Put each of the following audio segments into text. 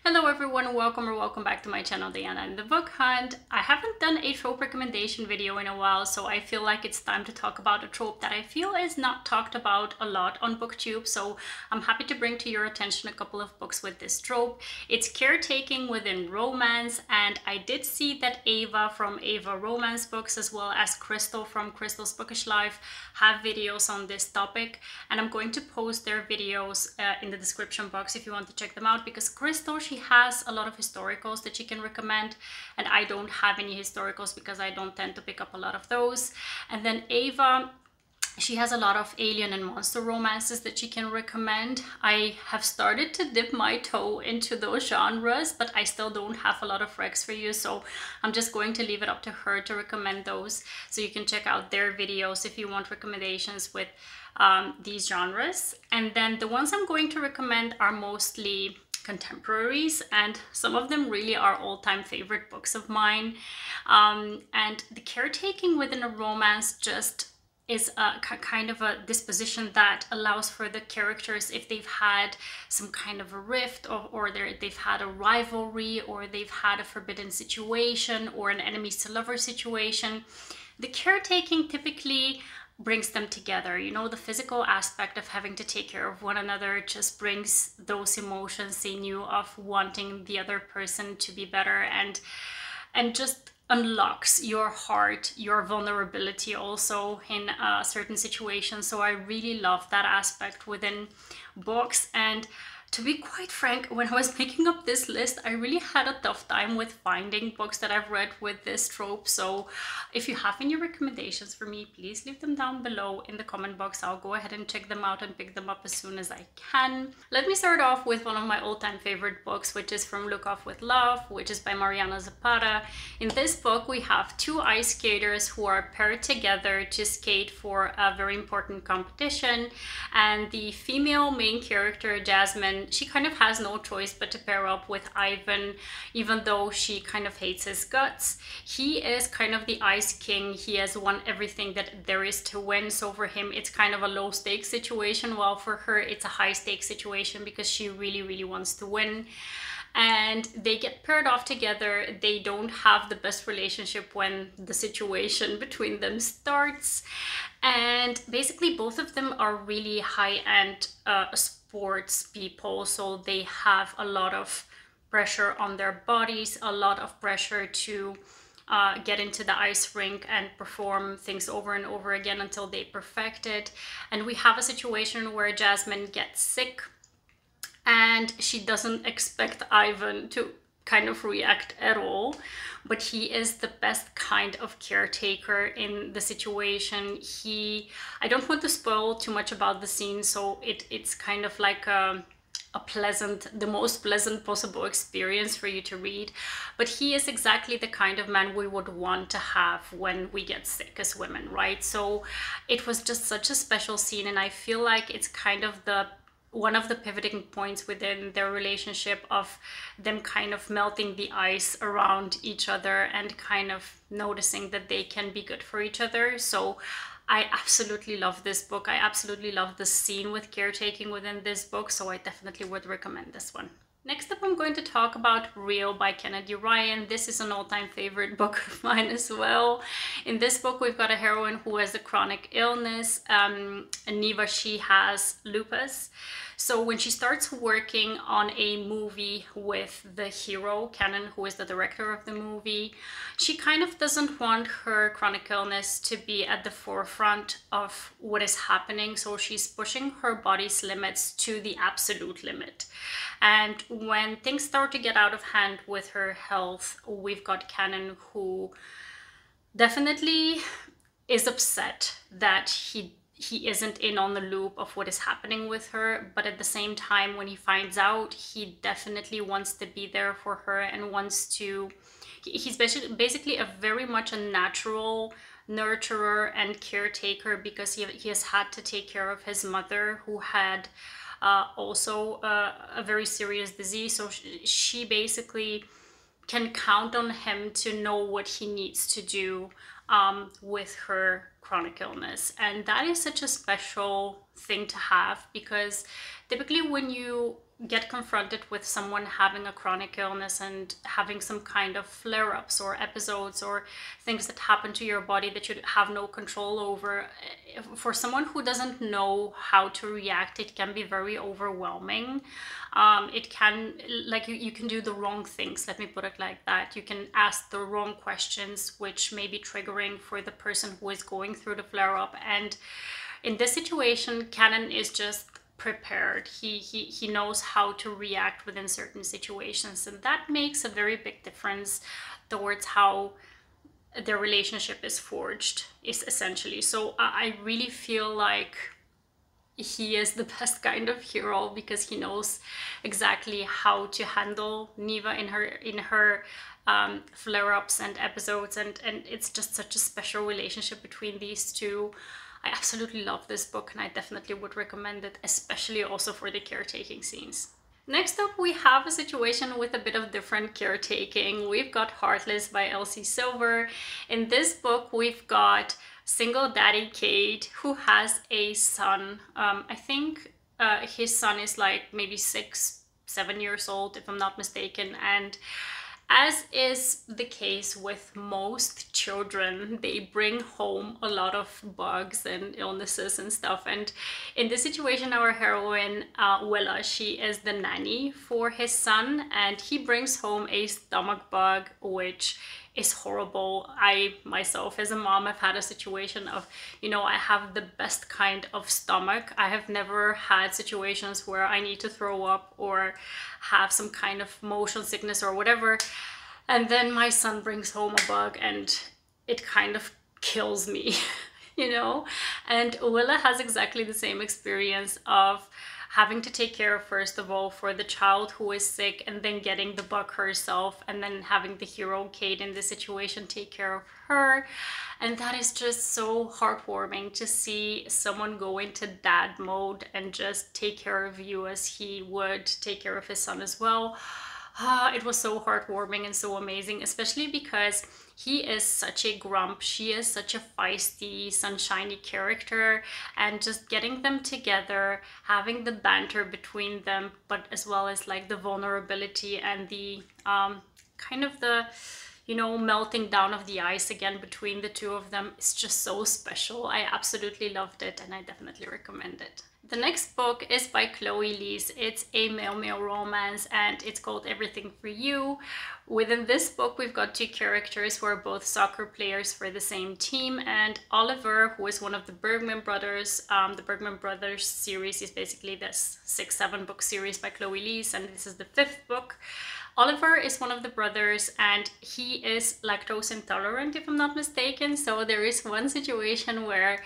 Hello everyone, welcome back to my channel, Diana and the Book Hunt. I haven't done a trope recommendation video in a while, so I feel like it's time to talk about a trope that I feel is not talked about a lot on BookTube, so I'm happy to bring to your attention a couple of books with this trope. It's caretaking within romance, and I did see that Ava from Ava Romance Books as well as Crystal from Crystal's Bookish Life have videos on this topic, and I'm going to post their videos in the description box if you want to check them out, because Crystal, she has a lot of historicals that she can recommend, and I don't have any historicals because I don't tend to pick up a lot of those. And then Ava, she has a lot of alien and monster romances that she can recommend. I have started to dip my toe into those genres, but I still don't have a lot of recs for you, so I'm just going to leave it up to her to recommend those. So you can check out their videos if you want recommendations with these genres. And then the ones I'm going to recommend are mostly contemporaries, and some of them really are all-time favorite books of mine. And the caretaking within a romance just is a kind of a disposition that allows for the characters, if they've had some kind of a rift or they've had a rivalry, or they've had a forbidden situation or an enemies to lover situation, the caretaking typically brings them together. You know, the physical aspect of having to take care of one another just brings those emotions in you of wanting the other person to be better, and just unlocks your heart, your vulnerability also in certain situations. So I really love that aspect within books. And to be quite frank, when I was making up this list, I really had a tough time with finding books that I've read with this trope. So if you have any recommendations for me, please leave them down below in the comment box. I'll go ahead and check them out and pick them up as soon as I can. Let me start off with one of my all-time favorite books, which is From Lukov with Love, which is by Mariana Zapata. In this book, we have two ice skaters who are paired together to skate for a very important competition. And the female main character, Jasmine, she kind of has no choice but to pair up with Ivan, even though she kind of hates his guts. He is kind of the ice king. He has won everything that there is to win. So for him, it's kind of a low stakes situation, while for her, it's a high stakes situation because she really wants to win. And they get paired off together. They don't have the best relationship when the situation between them starts. And basically both of them are really high-end sports people, so they have a lot of pressure on their bodies, a lot of pressure to get into the ice rink and perform things over and over again until they perfect it. And we have a situation where Jasmine gets sick, and she doesn't expect Ivan to kind of react at all, but he is the best kind of caretaker in the situation. I don't want to spoil too much about the scene, so it's kind of like the most pleasant possible experience for you to read, but he is exactly the kind of man we would want to have when we get sick as women, right? So it was just such a special scene, and I feel like it's kind of one of the pivoting points within their relationship, of them kind of melting the ice around each other and kind of noticing that they can be good for each other. So I absolutely love this book. I absolutely love the scene with caretaking within this book, so I definitely would recommend this one. Next up, I'm going to talk about Real by Kennedy Ryan. This is an all-time favorite book of mine as well. In this book, we've got a heroine who has a chronic illness. Neva, she has lupus. So when she starts working on a movie with the hero, Cannon, who is the director of the movie, she kind of doesn't want her chronic illness to be at the forefront of what is happening. So she's pushing her body's limits to the absolute limit. And when things start to get out of hand with her health, we've got Cannon, who definitely is upset that he isn't in on the loop of what is happening with her, but at the same time, when he finds out, he definitely wants to be there for her and wants to, he's basically a very much a natural nurturer and caretaker, because he has had to take care of his mother, who had also a very serious disease. So she basically can count on him to know what he needs to do with her chronic illness. And that is such a special thing to have, because typically when you get confronted with someone having a chronic illness and having some kind of flare-ups or episodes or things that happen to your body that you have no control over, for someone who doesn't know how to react, it can be very overwhelming. It can, like, you can do the wrong things, let me put it like that. You can ask the wrong questions, which may be triggering for the person who is going through the flare-up. And in this situation, Canon is just prepared. He knows how to react within certain situations, and that makes a very big difference towards how their relationship is forged, is essentially. So I really feel like he is the best kind of hero, because he knows exactly how to handle Neva in her flare-ups and episodes, and it's just such a special relationship between these two. I absolutely love this book, and I definitely would recommend it, especially also for the caretaking scenes. Next up, we have a situation with a bit of different caretaking. We've got Heartless by Elsie Silver. In this book, we've got single daddy Kate, who has a son. I think his son is like maybe 6-7 years old, if I'm not mistaken, and as is the case with most children, they bring home a lot of bugs and illnesses and stuff. And in this situation, our heroine, Willa, she is the nanny for his son, and he brings home a stomach bug, which is horrible. I myself, as a mom, have had a situation of, you know, I have the best kind of stomach. I have never had situations where I need to throw up or have some kind of motion sickness or whatever. And then my son brings home a bug and it kind of kills me, you know? And Willa has exactly the same experience of having to take care, first of all, for the child who is sick, and then getting the bug herself, and then having the hero Kate in this situation take care of her. And that is just so heartwarming to see someone go into dad mode and just take care of you as he would take care of his son as well. It was so heartwarming and so amazing, especially because he is such a grump. She is such a feisty, sunshiny character, and just getting them together, having the banter between them, but as well as like the vulnerability and the kind of the, you know, melting down of the ice again between the two of them. It's just so special. I absolutely loved it, and I definitely recommend it. The next book is by Chloe Liese. It's a male-male romance, and it's called Everything for You. Within this book, we've got two characters who are both soccer players for the same team, and Oliver, who is one of the Bergman brothers. The Bergman brothers series is basically this 6-7 book series by Chloe Liese, and this is the 5th book. Oliver is one of the brothers, and he is lactose intolerant, if I'm not mistaken. So there is one situation where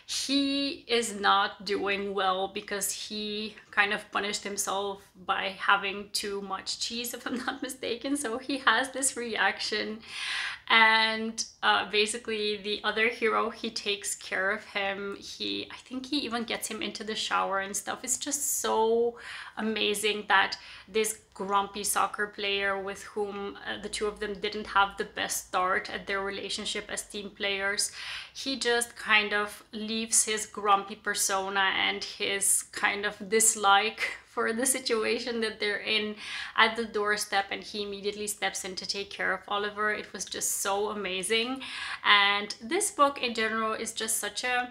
he is not doing well because he kind of punished himself by having too much cheese, if I'm not mistaken. So he has this reaction, and basically the other hero, he takes care of him. I think he even gets him into the shower and stuff. It's just so amazing that this grumpy soccer player, with whom the two of them didn't have the best start at their relationship as team players, he just kind of leaves his grumpy persona and his kind of dislike for the situation that they're in at the doorstep, and he immediately steps in to take care of Oliver. It was just so amazing. And this book in general is just such a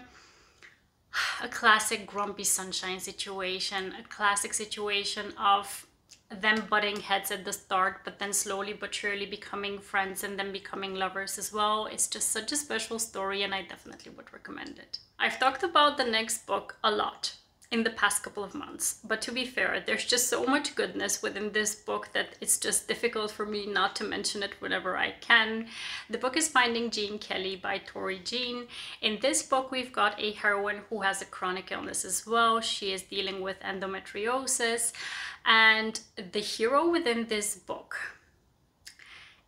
classic grumpy sunshine situation, a classic situation of them butting heads at the start, but then slowly but surely becoming friends and then becoming lovers as well. It's just such a special story, and I definitely would recommend it. I've talked about the next book a lot in the past couple of months, but to be fair, there's just so much goodness within this book that it's just difficult for me not to mention it whenever I can. The book is Finding Jean Kelly by Torrie Jean. In this book, we've got a heroine who has a chronic illness as well. She is dealing with endometriosis, and the hero within this book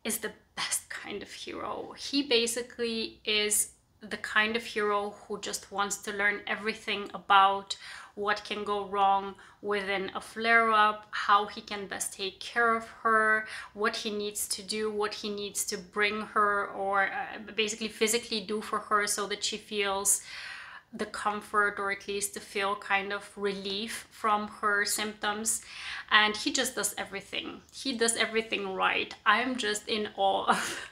is the best kind of hero. He basically is the kind of hero who just wants to learn everything about what can go wrong within a flare-up, how he can best take care of her, what he needs to do, what he needs to bring her, or basically physically do for her so that she feels the comfort, or at least to feel kind of relief from her symptoms. And he just does everything. He does everything right. I'm just in awe of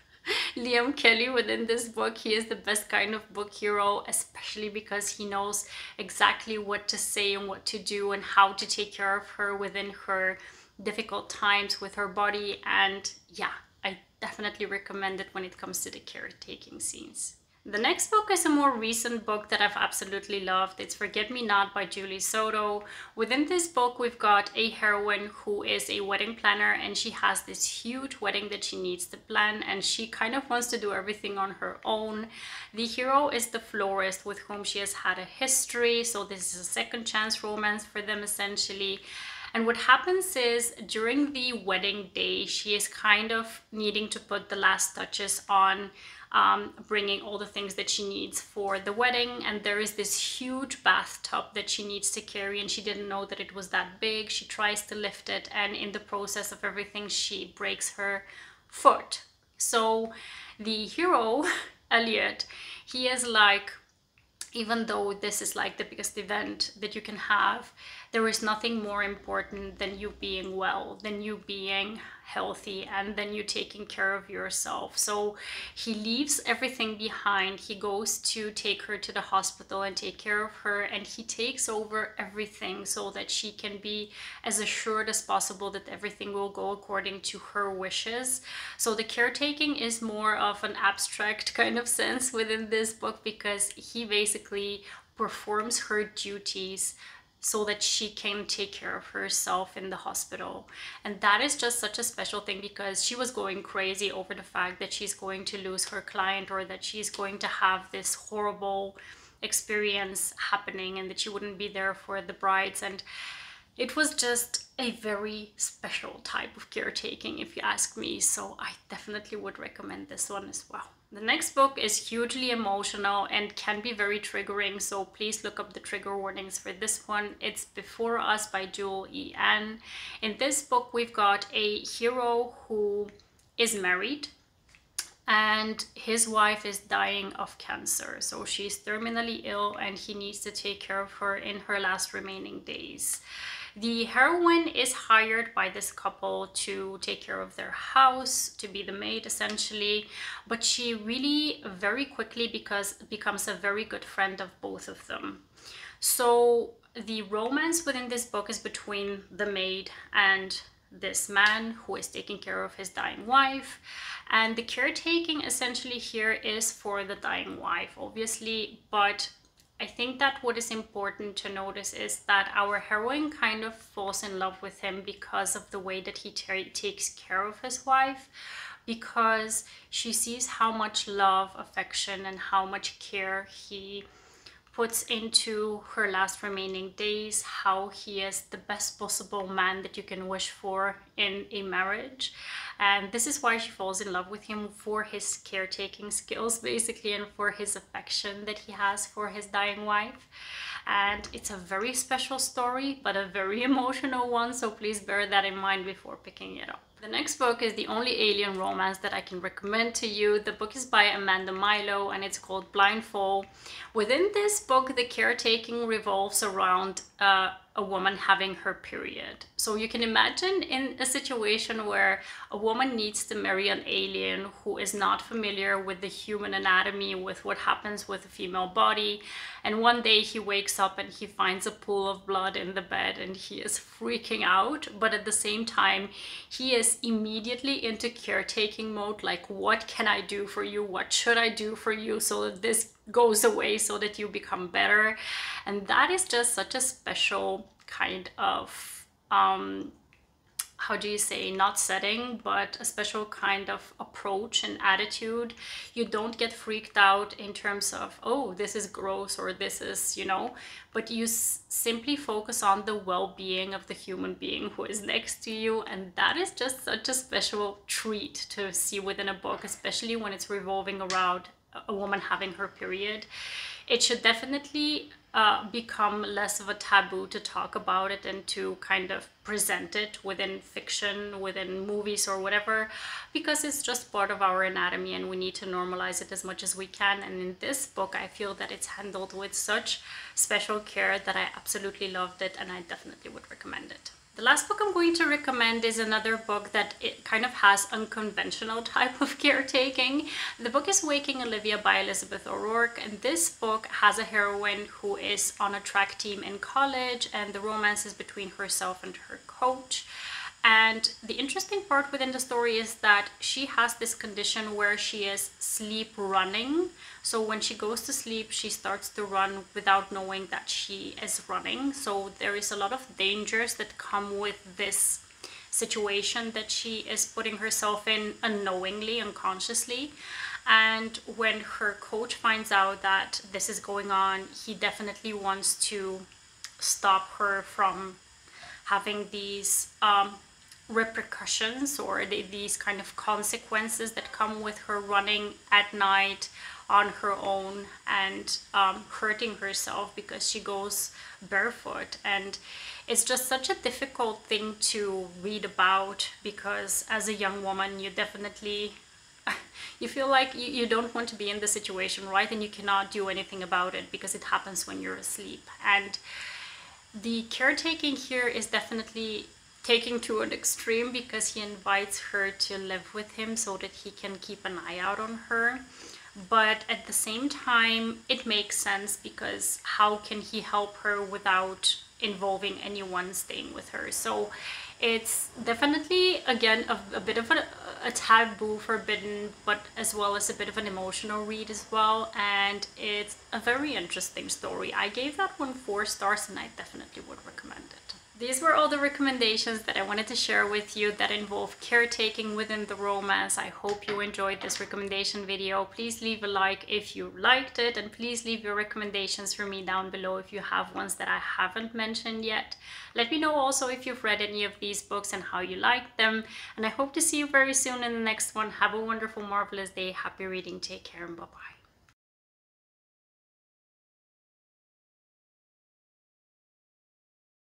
Liam Kelly within this book. He is the best kind of book hero, especially because he knows exactly what to say and what to do and how to take care of her within her difficult times with her body. And yeah, I definitely recommend it when it comes to the caretaking scenes. The next book is a more recent book that I've absolutely loved. It's Forget Me Not by Julie Soto. Within this book, we've got a heroine who is a wedding planner, and she has this huge wedding that she needs to plan, and she kind of wants to do everything on her own. The hero is the florist with whom she has had a history, so this is a second chance romance for them essentially. And what happens is during the wedding day, she is kind of needing to put the last touches on bringing all the things that she needs for the wedding. And there is this huge bathtub that she needs to carry, and she didn't know that it was that big. She tries to lift it, and in the process of everything, she breaks her foot. So the hero, Elliot, he is like, even though this is like the biggest event that you can have, there is nothing more important than you being well, than you being healthy, and then you taking care of yourself. So he leaves everything behind. He goes to take her to the hospital and take care of her, and he takes over everything so that she can be as assured as possible that everything will go according to her wishes. So the caretaking is more of an abstract kind of sense within this book, because he basically performs her duties so that she can take care of herself in the hospital. And that is just such a special thing, because she was going crazy over the fact that she's going to lose her client, or that she's going to have this horrible experience happening and that she wouldn't be there for the brides. And it was just a very special type of caretaking, if you ask me. So I definitely would recommend this one as well. The next book is hugely emotional and can be very triggering, so please look up the trigger warnings for this one. It's Before Us by Jewel E.N. In this book, we've got a hero who is married, and his wife is dying of cancer. So she's terminally ill, and he needs to take care of her in her last remaining days. The heroine is hired by this couple to take care of their house, to be the maid essentially, but she really very quickly becomes a very good friend of both of them. So the romance within this book is between the maid and this man who is taking care of his dying wife, and the caretaking essentially here is for the dying wife, obviously. But I think that what is important to notice is that our heroine kind of falls in love with him because of the way that he takes care of his wife, because she sees how much love, affection, and how much care he puts into her last remaining days, how he is the best possible man that you can wish for in a marriage. And this is why she falls in love with him, for his caretaking skills basically, and for his affection that he has for his dying wife. And it's a very special story, but a very emotional one, so please bear that in mind before picking it up. The next book is the only alien romance that I can recommend to you. The book is by Amanda Milo, and it's called Blindfall. Within this book, the caretaking revolves around a woman having her period. So you can imagine in a situation where a woman needs to marry an alien who is not familiar with the human anatomy, with what happens with a female body. And one day he wakes up and he finds a pool of blood in the bed, and he is freaking out. But at the same time, he is immediately into caretaking mode. Like, what can I do for you? What should I do for you so that this goes away, so that you become better? And that is just such a special kind of how do you say, not setting, but a special kind of approach and attitude. You don't get freaked out in terms of, oh, this is gross, or this is, you know, but you simply focus on the well-being of the human being who is next to you. And that is just such a special treat to see within a book, especially when it's revolving around a woman having her period. It should definitely become less of a taboo to talk about it and to kind of present it within fiction, within movies or whatever, because it's just part of our anatomy and we need to normalize it as much as we can. And in this book, I feel that it's handled with such special care that I absolutely loved it, and I definitely would recommend it. The last book I'm going to recommend is another book that it kind of has unconventional type of caretaking. The book is Waking Olivia by Elizabeth O'Rourke, and this book has a heroine who is on a track team in college, and the romance is between herself and her coach. And the interesting part within the story is that she has this condition where she is sleep running. So when she goes to sleep, she starts to run without knowing that she is running. So there is a lot of dangers that come with this situation that she is putting herself in unknowingly, unconsciously. And when her coach finds out that this is going on, he definitely wants to stop her from having these repercussions or these kind of consequences that come with her running at night on her own and hurting herself because she goes barefoot. And it's just such a difficult thing to read about, because as a young woman you definitely you feel like you don't want to be in the situation, right? And you cannot do anything about it because it happens when you're asleep. And the caretaking here is definitely taking to an extreme, because he invites her to live with him so that he can keep an eye out on her. But at the same time, it makes sense, because how can he help her without involving anyone staying with her? So it's definitely, again, a bit of a taboo, forbidden, but as well as a bit of an emotional read as well. And it's a very interesting story. I gave that one 4 stars, and I definitely would recommend it. These were all the recommendations that I wanted to share with you that involve caretaking within the romance. I hope you enjoyed this recommendation video. Please leave a like if you liked it, and please leave your recommendations for me down below if you have ones that I haven't mentioned yet. Let me know also if you've read any of these books and how you like them. And I hope to see you very soon in the next one. Have a wonderful, marvelous day. Happy reading. Take care, and bye-bye.